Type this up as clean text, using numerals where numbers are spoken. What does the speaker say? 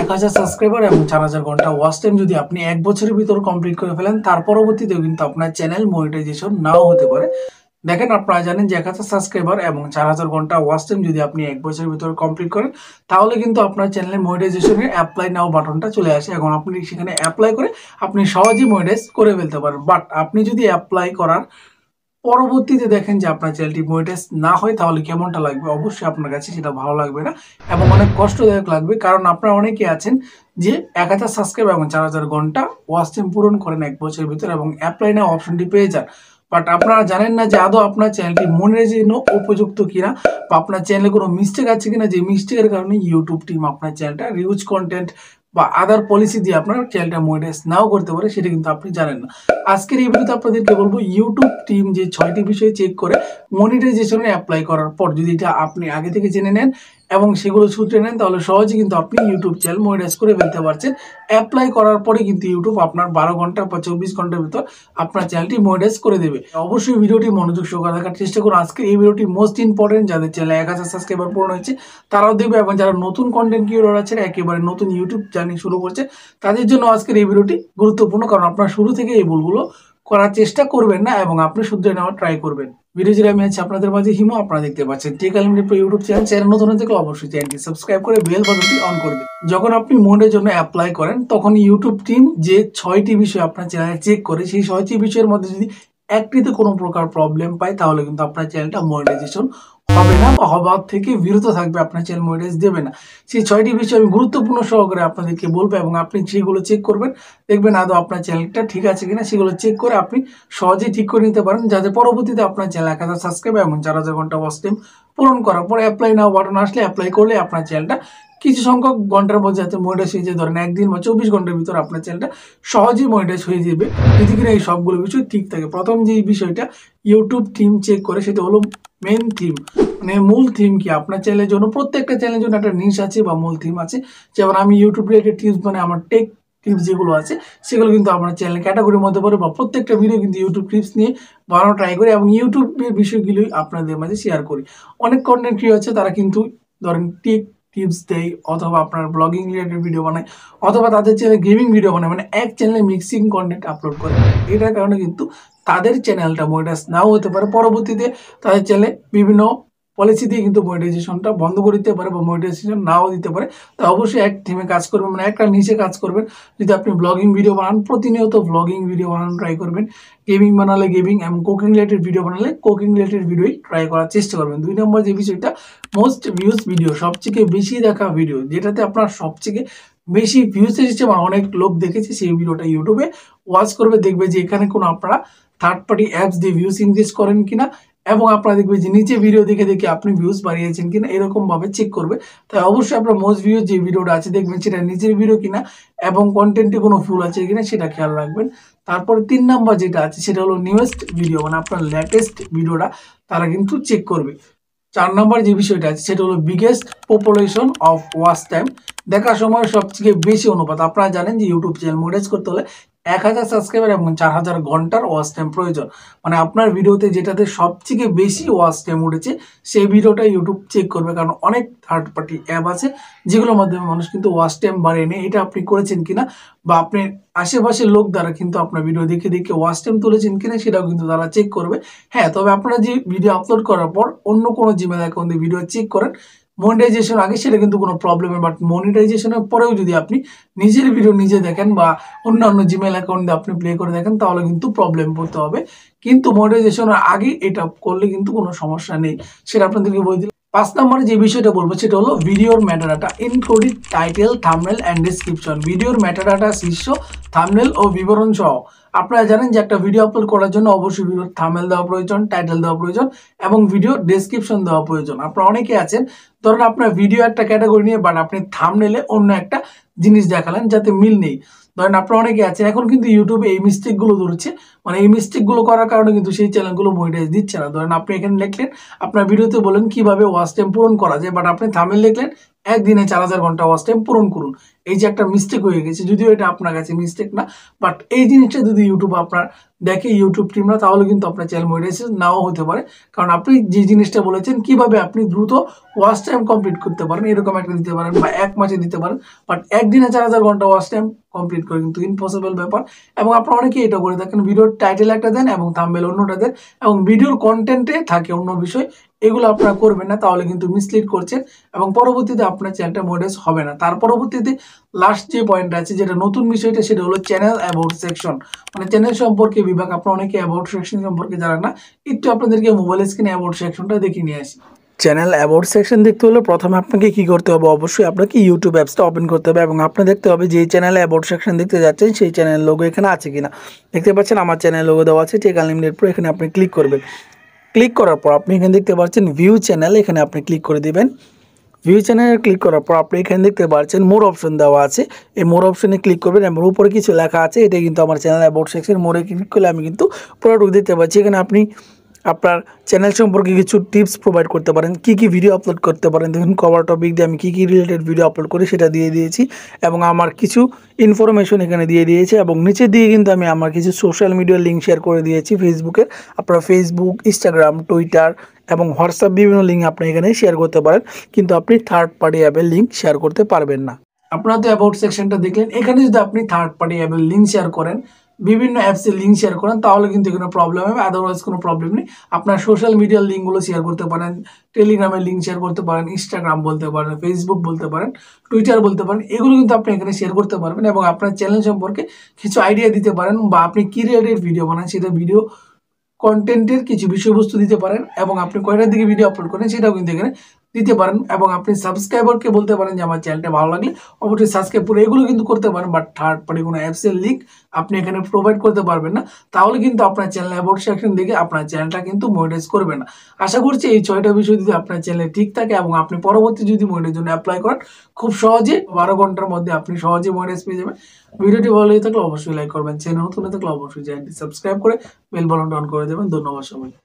1000 subscriber এবং 4000 ঘন্টা watch time যদি আপনি এক বছরের ভিতর কমপ্লিট করে ফেলেন, তার পরবর্তীতেও কিন্তু আপনার চ্যানেল মনিটাইজেশন নাও হতে পারে। দেখেন, আপনারা জানেন যে 1000 সাবস্ক্রাইবার এবং 4000 ঘন্টা ওয়াচ টাইম যদি আপনি এক বছরের ভিতরে কমপ্লিট করেন, তাহলে কিন্তু আপনার চ্যানেলে মনিটাইজেশনের অ্যাপ্লাই নাও বাটনটা চলে আসে। এখন আপনি সেখানে অ্যাপ্লাই করে আপনি সহজেই মনিটাইজ করে ফেলতে পারেন। বাট আপনি যদি অ্যাপ্লাই করার পরবর্তীতে দেখেন যে আপনার চ্যানেলটি মনিটাইজ না হয়, তাহলে কেমনটা লাগবে? অবশ্যই আপনার কাছে সেটা ভালো লাগবে না এবং অনেক কষ্টদায়ক লাগবে। কারণ আপনারা অনেকে আছেন যে 1000 সাবস্ক্রাইব এবং 4000 ঘন্টা ওয়াচ টাইম পূরণ করেন এক বছরের ভিতরে এবং অ্যাপ্লাই নাও অপশনটি পেয়ে যান। বাট আপনারা জানেন না যে আদৌ আপনার চ্যানেলটি মনিটাইজের জন্য উপযুক্ত কিনা, বা আপনার চ্যানেলে কোনো মিস্টেক আছে কিনা, যে মিস্টেকের কারণে ইউটিউব টিম আপনার চ্যানেলটা রিউজ কন্টেন্ট বা আদার পলিসি দিয়ে আপনার চ্যানেলটা মনিটাইজ নাও করতে পারে, সেটা কিন্তু আপনি জানেন না। আজকের এই ভিডিওতে আপনাদেরকে বলবো ইউটিউব টিম যে 6টি বিষয় চেক করে মনিটাইজেশনে অ্যাপ্লাই করার পর যদি এটা আপনি আগে থেকে জেনে নেন এবং সেগুলো সূত্রে নেন, তাহলে সহজে কিন্তু আপনি ইউটিউব চ্যানেল মনিটাইজ করে ফেলতে পারছেন। অ্যাপ্লাই করার পরে কিন্তু ইউটিউব আপনার 12 ঘন্টা বা 24 ঘন্টার ভিতর আপনার চ্যানেলটি মনিটাইজ করে দেবে। অবশ্যই ভিডিওটি মনোযোগ সহকারে দেখার চেষ্টা করুন। আজকের এই ভিডিওটি মোস্ট ইম্পর্টেন্ট, যাদের চ্যানেলে 1000 সাবস্ক্রাইবার পূরণ হয়েছে তারাও দেখবে, এবং যারা নতুন কন্টেন্ট ক্রিয়েটর আছে, একেবারে নতুন ইউটিউব জার্নি শুরু করছে, তাদের জন্য আজকের এই ভিডিওটি গুরুত্বপূর্ণ। কারণ আপনারা শুরু থেকে এই ভুলগুলো করার চেষ্টা করবেন না এবং আপনি শুধরে নেওয়ার ট্রাই করবেন। ভিডিও জুড়ে আমি আছি আপনাদের মাঝে হিমু। আপনারা দেখতে পাচ্ছেন টেক আনলিমিটেড ইউটিউব চ্যানেল নতুন হয়ে থাকলে অবশ্যই চ্যানেলটি সাবস্ক্রাইব করে বেল বাটনটি অন করে দিন। যখন আপনি মনিটাইজের জন্য অ্যাপ্লাই করেন, তখন ইউটিউব টিম যে 6টি বিষয় আপনার চ্যানেলে চেক করে, সেই 6টি বিষয়ের মধ্যে যদি একটিতে কোনো প্রকার প্রবলেম পায়, তাহলে কিন্তু আপনার চ্যানেলটা মনিটাইজেশন হবে না বা হবার থেকে বিরত থাকবে, আপনার চ্যানেল মনিটাইজ দেবে না। সেই 6টি বিষয় আমি গুরুত্বপূর্ণ সহকারে আপনাদেরকে বলবো এবং আপনি সেগুলো চেক করবেন, দেখবেন আদৌ আপনার চ্যানেলটা ঠিক আছে কিনা। সেগুলো চেক করে আপনি সহজেই ঠিক করে নিতে পারেন, যাতে পরবর্তীতে আপনার চ্যানেল 1000 সাবস্ক্রাইব এবং 4000 ঘন্টা ওয়াচ টাইম পূরণ করার পর অ্যাপ্লাই নাও বাটন আসলে অ্যাপ্লাই করলে আপনার চ্যানেলটা কিছু সংখ্যক ঘন্টার মধ্যে যাতে মনিটাইজ হয়ে যায়। ধরেন একদিন বা 24 ঘন্টার ভিতর আপনার চ্যানেলটা সহজেই মনিটাইজ হয়ে যাবে, যদি কিনা এই সবগুলো বিষয় ঠিক থাকে। প্রথম যে বিষয়টা ইউটিউব টিম চেক করে, সেটা হলো মেন থিম, মানে মূল থিম কি আপনার চ্যানেলের জন্য। প্রত্যেকটা চ্যানেলের জন্য একটা নিশ আছে বা মূল থিম আছে। যেমন আমি ইউটিউব রিলেটেড টিপস, মানে আমার টেক টিপস যেগুলো আছে, সেগুলো কিন্তু আমার চ্যানেল ক্যাটাগরির মধ্যে পড়ে, বা প্রত্যেকটা ভিডিও কিন্তু ইউটিউব টিপস নিয়ে বানানো ট্রাই করি এবং ইউটিউবের বিষয়গুলোই আপনাদের মাঝে শেয়ার করি। অনেক কন্টেন্ট ক্রিয়েটর আছে, তারা কিন্তু ধরেন টেক টিপস দেয়, অথবা আপনার ব্লগিং রিলেটেড ভিডিও বানায়, অথবা তাদের চ্যানেলে গেমিং ভিডিও বানায়, মানে এক চ্যানেলে মিক্সিং কন্টেন্ট আপলোড করে। এটার কারণে কিন্তু তাদের চ্যানেলটা মনিটাইজ নাও হতে পারে। পরবর্তীতে তাদের চ্যানেলে বিভিন্ন পলিসি দিয়ে কিন্তু মনিটাইজেশনটা বন্ধ করে দিতে পারে বা মনিটাইজেশন নাও দিতে পারে। তো অবশ্যই এক টিমে কাজ করবেন, মানে একটা নিচে কাজ করবেন। যদি আপনি ব্লগিং ভিডিও বানান, প্রতিনিয়ত ব্লগিং ভিডিও বানানো ট্রাই করবেন। গেমিং বানালে গেমিং এবং কুকিং রিলেটেড ভিডিও বানালে কুকিং রিলেটেড ভিডিওই ট্রাই করার চেষ্টা করবেন। 2 নম্বর যে বিষয়টা, মোস্ট ভিউজ ভিডিও, সবথেকে বেশি দেখা ভিডিও, যেটাতে আপনার সবথেকে বেশি ভিউজ এসেছে বা অনেক লোক দেখেছে, সেই ভিডিওটা ইউটিউবে ওয়াচ করবে, দেখবে যে এখানে কোনো আপনারা থার্ড পার্টি অ্যাপস দিয়ে ভিউজ ইনক্রিজ করেন কিনা, এবং আপনারা দেখবে যে নিচে ভিডিও দেখে দেখে আপনি ভিউজ বাড়িয়েছেন কিনা, এরকম ভাবে চেক করবে। তাই অবশ্যই আপনার মোস্ট ভিউজ যে ভিডিওটা আছে, দেখবেন সেটা নিচের ভিডিও কিনা এবং কন্টেন্টে কোনো ভুল আছে কিনা, সেটা খেয়াল রাখবেন। তারপর 3 নাম্বার যেটা আছে, সেটা হলো নিউয়েস্ট ভিডিও, মানে আপনার লেটেস্ট ভিডিওটা তারা কিন্তু চেক করবে। 4 নম্বর যে বিষয়টা আছে, সেটা হলো biggest population of watch time, দেখার সময় সবথেকে বেশি অনুপাত। আপনারা জানেন যে ইউটিউব চ্যানেল মনিটাইজ করতে হলে 1000 সাবস্ক্রাইবার এবং 4000 ঘন্টার ওয়াচ টাইম প্রয়োজন। মানে আপনার ভিডিওতে যেটাতে সবথেকে বেশি ওয়াচ টাইম উঠেছে, সেই ভিডিওটা ইউটিউব চেক করবে। কারণ অনেক থার্ড পার্টি অ্যাপ আছে যেগুলোর মাধ্যমে মানুষ কিন্তু ওয়াচ টাইম বাড়িয়ে নেয়, এটা আপনি করেছেন কিনা, বা আপনি আশেপাশের লোক দ্বারা কিন্তু আপনার ভিডিও দেখে দেখে ওয়াচ টাইম তুলেছেন কিনা, সেটাও কিন্তু তারা চেক করবে। হ্যাঁ, তবে আপনারা যে ভিডিও আপলোড করার পর অন্য কোনো জিমেল অ্যাকাউন্টে ভিডিও চেক করেন মনিটাইজেশন আগে, সেটা কিন্তু কোনো প্রবলেম। বাট মনিটাইজেশনের পরেও যদি আপনি নিজের ভিডিও নিজে দেখেন বা অন্যান্য জিমেল অ্যাকাউন্ট দিয়ে আপনি প্লে করে দেখেন, তাহলে কিন্তু প্রবলেম পড়তে হবে। কিন্তু মনিটাইজেশনের আগে এটা করলে কিন্তু কোনো সমস্যা নেই, সেটা আপনাদেরকে বলে দিলাম। 5 নম্বরে যে বিষয়টা বলবো, সেটা হলো ভিডিওর metadata including title, thumbnail and description. ভিডিওর মেটাডাটা শীর্ষ, থাম্বনেল ও বিবরণ সহ। আপনারা জানেন যে একটা ভিডিও আপলোড করার জন্য অবশ্যই ভিডিওর থাম্বনেল দেওয়া প্রয়োজন, টাইটেল দেওয়া প্রয়োজন এবং ভিডিও ডেসক্রিপশন দেওয়া প্রয়োজন। আপনারা অনেকে আছেন, ধরুন আপনার ভিডিও একটা ক্যাটাগরি নিয়ে, বাট আপনি থাম্বনেলে অন্য একটা জিনিস দেখালেন যাতে মিল নেই। ধরেন আপনারা অনেকে আছেন, এখন কিন্তু ইউটিউবে এই মিস্টেকগুলো ধরছে, মানে এই মিস্টেকগুলো করার কারণে কিন্তু সেই চ্যানেলগুলো মনিটাইজ দিচ্ছে না। ধরেন আপনি এখানে লিখলেন, আপনার ভিডিওতে বলেন কিভাবে ওয়াচ টাইম পূরণ করা যায়, বাট আপনি থাম্বনেল লিখলেন একদিনে 4000 ঘন্টা ওয়াচ টাইম পূরণ করুন। এই যে একটা মিস্টেক হয়ে গেছে, যদিও এটা আপনার কাছে মিস্টেক না, বাট এই জিনিসটা যদি ইউটিউব আপনার দেখে, ইউটিউব টিমরা, তাহলে কিন্তু আপনার চ্যানেল মনিটাইজ নাও হতে পারে। কারণ আপনি যে জিনিসটা বলেছেন কিভাবে আপনি দ্রুত ওয়াচ টাইম কমপ্লিট করতে পারেন, এরকম একটা দিতে পারেন বা 1 মাসে দিতে পারেন, বাট একদিনে 4000 ঘন্টা ওয়াচ টাইম কমপ্লিট করে কিন্তু ইম্পসিবল ব্যাপার। এবং আপনারা অনেকেই এটা করে থাকেন, ভিডিওর টাইটেল একটা দেন এবং থাম্বনেল অন্যটা দেন এবং ভিডিওর কন্টেন্টে থাকে অন্য বিষয়। এগুলো আপনারা করবেন না, তাহলে কিন্তু মিসলিড করছেন এবং পরবর্তীতে আপনার চ্যানেলটা মনিটাইজ হবে না। তার পরবর্তীতে লাস্ট যে পয়েন্ট আছে, যেটা নতুন বিষয়টা, সেটা হলো চ্যানেল অ্যাবাউট সেকশন। মানে চ্যানেল সম্পর্কে বিভাগ, আপনারা অনেকে অ্যাবাউট সেকশন সম্পর্কে জানেন না। একটু আপনাদেরকে মোবাইল স্ক্রিনে অ্যাবাউট সেকশনটা দেখিয়ে নিয়ে আসি। চ্যানেল অ্যাবাউট সেকশন দেখতে হলে প্রথমে আপনাকে কি করতে হবে, অবশ্যই আপনাকে ইউটিউব অ্যাপসটা ওপেন করতে হবে এবং আপনি দেখতে হবে যে চ্যানেলে অ্যাবাউট সেকশন দেখতে যাচ্ছেন সেই চ্যানেল লোগো এখানে আছে কিনা। দেখতে পাচ্ছেন আমার চ্যানেল লোগো দেওয়া আছে টেক আনলিমিটেড প্রো, এখানে আপনি ক্লিক করবেন। ক্লিক করার পর আপনি এখানে দেখতে পাচ্ছেন ভিউ চ্যানেল, এখানে আপনি ক্লিক করে দিবেন। ভিউ চ্যানেলে ক্লিক করার পর আপনি এখানে দেখতে পাচ্ছেন মোর অপশন দেওয়া আছে, এই মোর অপশনে ক্লিক করবেন এবং উপরে কিছু লেখা আছে, এটা কিন্তু আমার চ্যানেল অ্যাবাউট সেকশন। মোরে ক্লিক করলে আমি কিন্তু পুরোটুকু দেখতে পাচ্ছি। এখানে আপনি আপনার চ্যানেল সম্পর্কে কিছু টিপস প্রোভাইড করতে পারেন, কী কী ভিডিও আপলোড করতে পারেন। দেখুন কভার টপিক দিয়ে আমি কী কী রিলেটেড ভিডিও আপলোড করি সেটা দিয়ে দিয়েছি এবং আমার কিছু ইনফরমেশন এখানে দিয়ে দিয়েছি এবং নিচে দিয়ে কিন্তু আমি আমার কিছু সোশ্যাল মিডিয়ার লিঙ্ক শেয়ার করে দিয়েছি ফেসবুকের। আপনারা ফেসবুক, ইনস্টাগ্রাম, টুইটার এবং হোয়াটসঅ্যাপ বিভিন্ন লিঙ্ক আপনি এখানে শেয়ার করতে পারেন, কিন্তু আপনি থার্ড পার্টি অ্যাপের লিঙ্ক শেয়ার করতে পারবেন না। আপনারা তো অ্যাবাউট সেকশনটা দেখলেন, এখানে যদি আপনি থার্ড পার্টি অ্যাপের লিঙ্ক শেয়ার করেন, বিভিন্ন অ্যাপসের লিঙ্ক শেয়ার করেন, তাহলে কিন্তু কোনো প্রবলেম হবে, আদারওয়াইজ কোনো প্রবলেম নেই। আপনার সোশ্যাল মিডিয়ার লিঙ্কগুলো শেয়ার করতে পারেন, টেলিগ্রামের লিঙ্ক শেয়ার করতে পারেন, ইনস্টাগ্রাম বলতে পারেন, ফেসবুক বলতে পারেন, টুইটার বলতে পারেন, এগুলো কিন্তু আপনি এখানে শেয়ার করতে পারবেন এবং আপনার চ্যানেল সম্পর্কে কিছু আইডিয়া দিতে পারেন বা আপনি কী রিলেটেড ভিডিও বানান সেটা ভিডিও কন্টেন্টের কিছু বিষয়বস্তু দিতে পারেন এবং আপনি কয়টার দিকে ভিডিও আপলোড করেন সেটাও কিন্তু এখানে দিতে পারেন এবং আপনি সাবস্ক্রাইবারকে বলতে পারেন যে আমার চ্যানেলটা ভালো লাগলে অবশ্যই সাবস্ক্রাইব করে, এগুলো কিন্তু করতে পারেন। বাট থার্ড পার্টি কোনো অ্যাপসের লিঙ্ক আপনি এখানে প্রোভাইড করতে পারবেন না, তাহলে কিন্তু আপনার চ্যানেল অ্যাবাউট সেকশন দেখে আপনার চ্যানেলটা কিন্তু মনিটাইজ করবে না। আশা করছি এই 6টা বিষয় যদি আপনার চ্যানেলে ঠিক থাকে এবং আপনি পরবর্তী যদি মনিটাইজের জন্য অ্যাপ্লাই করেন, খুব সহজে 12 ঘন্টার মধ্যে আপনি সহজে মনিটাইজ পেয়ে যাবেন। ভিডিওটি ভালো লেগে থাকলে অবশ্যই লাইক করবেন, চ্যানেল নতুন হয়ে থাকলে অবশ্যই চ্যানেলটি সাবস্ক্রাইব করে বেল বাটনটা অন করে দেবেন। ধন্যবাদ সবাই।